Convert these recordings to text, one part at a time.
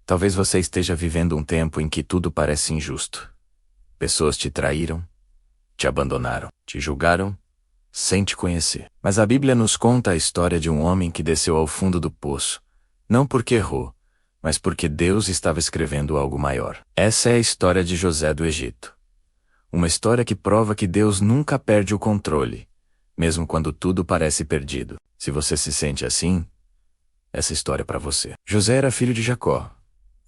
Talvez você esteja vivendo um tempo em que tudo parece injusto. Pessoas te traíram, te abandonaram, te julgaram, sem te conhecer. Mas a Bíblia nos conta a história de um homem que desceu ao fundo do poço, não porque errou, mas porque Deus estava escrevendo algo maior. Essa é a história de José do Egito. Uma história que prova que Deus nunca perde o controle, mesmo quando tudo parece perdido. Se você se sente assim, essa história é para você. José era filho de Jacó,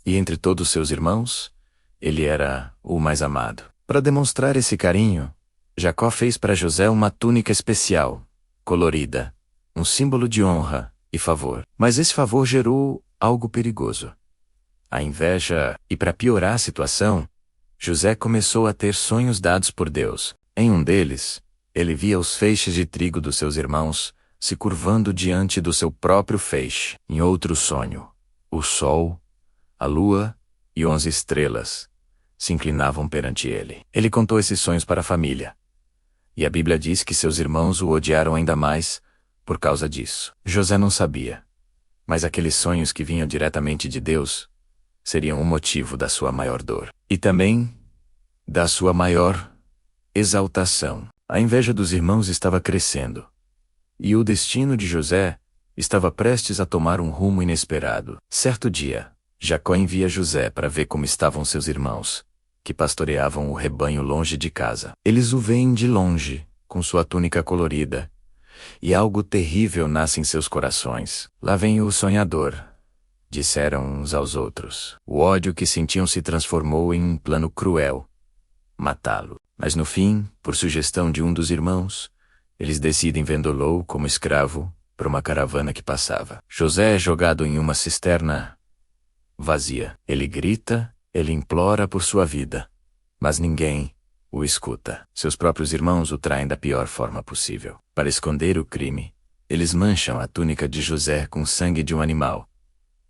e entre todos seus irmãos, ele era o mais amado. Para demonstrar esse carinho, Jacó fez para José uma túnica especial, colorida, um símbolo de honra e favor. Mas esse favor gerou algo perigoso: a inveja. E para piorar a situação, José começou a ter sonhos dados por Deus. Em um deles, ele via os feixes de trigo dos seus irmãos se curvando diante do seu próprio feixe. Em outro sonho, o sol, a lua e 11 estrelas se inclinavam perante ele. Ele contou esses sonhos para a família, e a Bíblia diz que seus irmãos o odiaram ainda mais por causa disso. José não sabia, mas aqueles sonhos que vinham diretamente de Deus seriam o motivo da sua maior dor e também da sua maior exaltação. A inveja dos irmãos estava crescendo, e o destino de José estava prestes a tomar um rumo inesperado. Certo dia, Jacó envia José para ver como estavam seus irmãos, que pastoreavam o rebanho longe de casa. Eles o veem de longe, com sua túnica colorida, e algo terrível nasce em seus corações. Lá vem o sonhador, disseram uns aos outros. O ódio que sentiam se transformou em um plano cruel: matá-lo. Mas no fim, por sugestão de um dos irmãos, eles decidem vendê-lo como escravo para uma caravana que passava. José é jogado em uma cisterna vazia. Ele grita, ele implora por sua vida, mas ninguém o escuta. Seus próprios irmãos o traem da pior forma possível. Para esconder o crime, eles mancham a túnica de José com sangue de um animal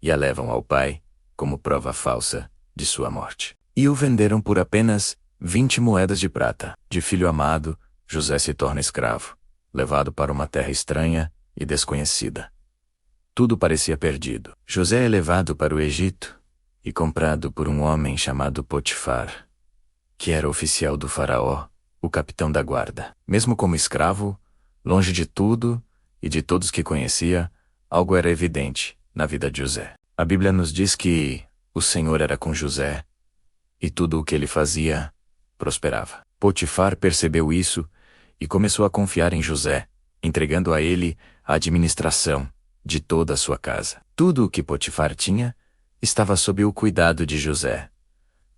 e a levam ao pai como prova falsa de sua morte. E o venderam por apenas 20 moedas de prata. De filho amado, José se torna escravo, levado para uma terra estranha e desconhecida. Tudo parecia perdido. José é levado para o Egito e comprado por um homem chamado Potifar, que era oficial do faraó, o capitão da guarda. Mesmo como escravo, longe de tudo e de todos que conhecia, algo era evidente na vida de José. A Bíblia nos diz que o Senhor era com José e tudo o que ele fazia prosperava. Potifar percebeu isso e começou a confiar em José, entregando a ele a administração de toda a sua casa. Tudo o que Potifar tinha estava sob o cuidado de José.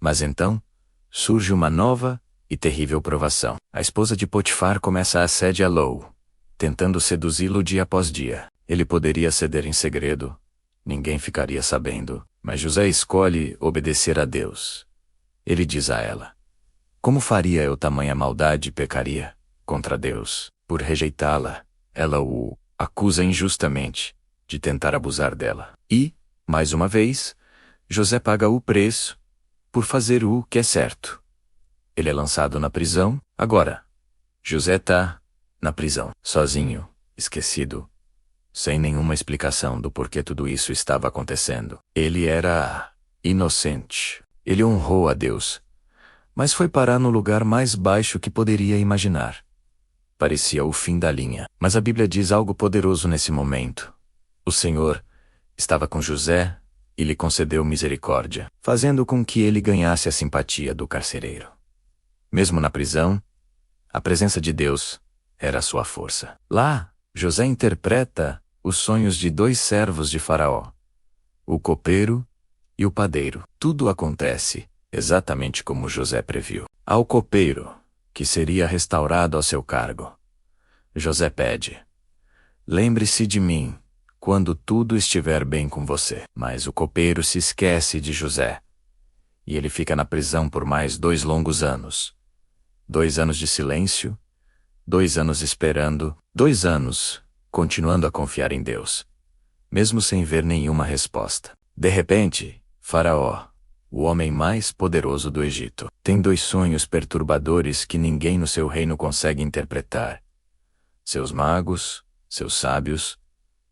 Mas então surge uma nova e terrível provação. A esposa de Potifar começa a assediá-lo, tentando seduzi-lo dia após dia. Ele poderia ceder em segredo, ninguém ficaria sabendo, mas José escolhe obedecer a Deus. Ele diz a ela: como faria eu tamanha maldade e pecaria contra Deus? Por rejeitá-la, ela o acusa injustamente de tentar abusar dela. E, mais uma vez, José paga o preço por fazer o que é certo. Ele é lançado na prisão. Agora, José está na prisão, sozinho, esquecido, sem nenhuma explicação do porquê tudo isso estava acontecendo. Ele era inocente. Ele honrou a Deus, mas foi parar no lugar mais baixo que poderia imaginar. Parecia o fim da linha. Mas a Bíblia diz algo poderoso nesse momento. O Senhor estava com José e lhe concedeu misericórdia, fazendo com que ele ganhasse a simpatia do carcereiro. Mesmo na prisão, a presença de Deus era a sua força. Lá, José interpreta os sonhos de 2 servos de Faraó, o copeiro e o padeiro. Tudo acontece exatamente como José previu. Ao copeiro, que seria restaurado ao seu cargo, José pede: lembre-se de mim quando tudo estiver bem com você. Mas o copeiro se esquece de José, e ele fica na prisão por mais 2 longos anos. 2 anos de silêncio, 2 anos esperando, 2 anos continuando a confiar em Deus, mesmo sem ver nenhuma resposta. De repente, Faraó, o homem mais poderoso do Egito, tem 2 sonhos perturbadores que ninguém no seu reino consegue interpretar. Seus magos, seus sábios,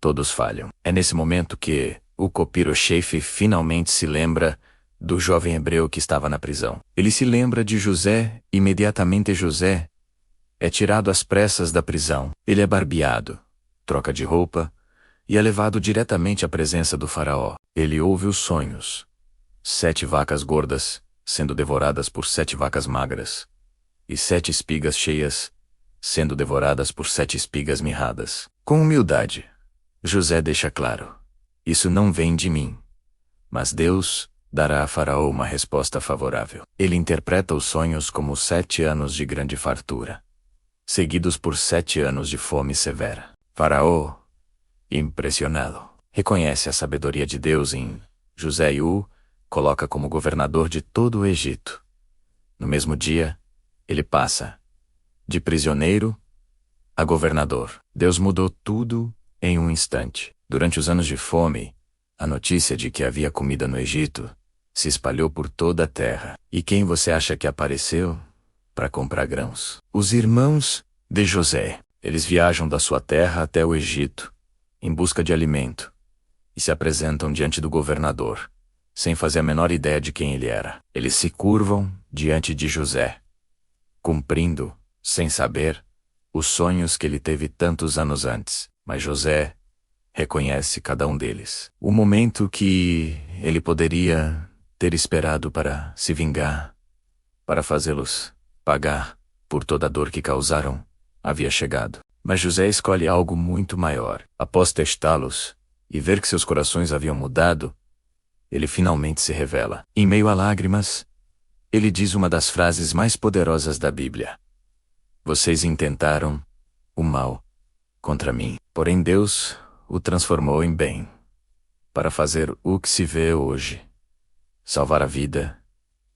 todos falham. É nesse momento que o copiro-chefe finalmente se lembra do jovem hebreu que estava na prisão. Ele se lembra de José, imediatamente José é tirado às pressas da prisão. Ele é barbeado, troca de roupa e é levado diretamente à presença do faraó. Ele ouve os sonhos. 7 vacas gordas sendo devoradas por 7 vacas magras, e 7 espigas cheias sendo devoradas por 7 espigas mirradas. Com humildade, José deixa claro: isso não vem de mim, mas Deus dará a Faraó uma resposta favorável. Ele interpreta os sonhos como 7 anos de grande fartura, seguidos por 7 anos de fome severa. Faraó, impressionado, reconhece a sabedoria de Deus em José e o coloca como governador de todo o Egito. No mesmo dia, ele passa de prisioneiro a governador. Deus mudou tudo em um instante. Durante os anos de fome, a notícia de que havia comida no Egito se espalhou por toda a terra. E quem você acha que apareceu para comprar grãos? Os irmãos de José. Eles viajam da sua terra até o Egito em busca de alimento e se apresentam diante do governador, sem fazer a menor ideia de quem ele era. Eles se curvam diante de José, cumprindo, sem saber, os sonhos que ele teve tantos anos antes. Mas José reconhece cada um deles. O momento que ele poderia ter esperado para se vingar, para fazê-los pagar por toda a dor que causaram, havia chegado. Mas José escolhe algo muito maior. Após testá-los e ver que seus corações haviam mudado, ele finalmente se revela. Em meio a lágrimas, ele diz uma das frases mais poderosas da Bíblia: vocês intentaram o mal contra mim, porém Deus o transformou em bem, para fazer o que se vê hoje: salvar a vida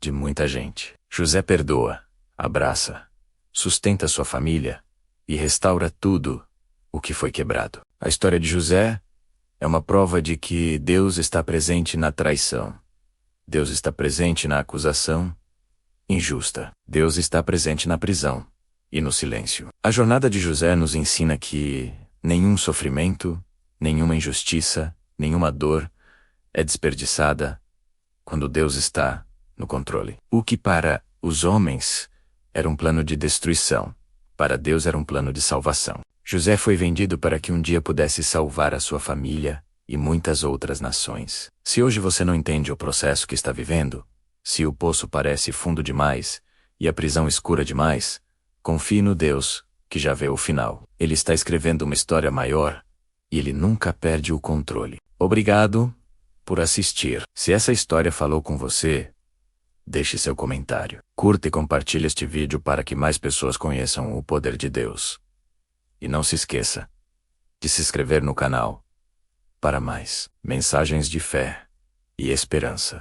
de muita gente. José perdoa, abraça, sustenta sua família e restaura tudo o que foi quebrado. A história de José é uma prova de que Deus está presente na traição. Deus está presente na acusação injusta. Deus está presente na prisão e no silêncio. A jornada de José nos ensina que nenhum sofrimento, nenhuma injustiça, nenhuma dor é desperdiçada quando Deus está no controle. O que para os homens era um plano de destruição, para Deus era um plano de salvação. José foi vendido para que um dia pudesse salvar a sua família e muitas outras nações. Se hoje você não entende o processo que está vivendo, se o poço parece fundo demais e a prisão escura demais, confie no Deus que já vê o final. Ele está escrevendo uma história maior e ele nunca perde o controle. Obrigado por assistir. Se essa história falou com você, deixe seu comentário. Curta e compartilhe este vídeo para que mais pessoas conheçam o poder de Deus. E não se esqueça de se inscrever no canal para mais mensagens de fé e esperança.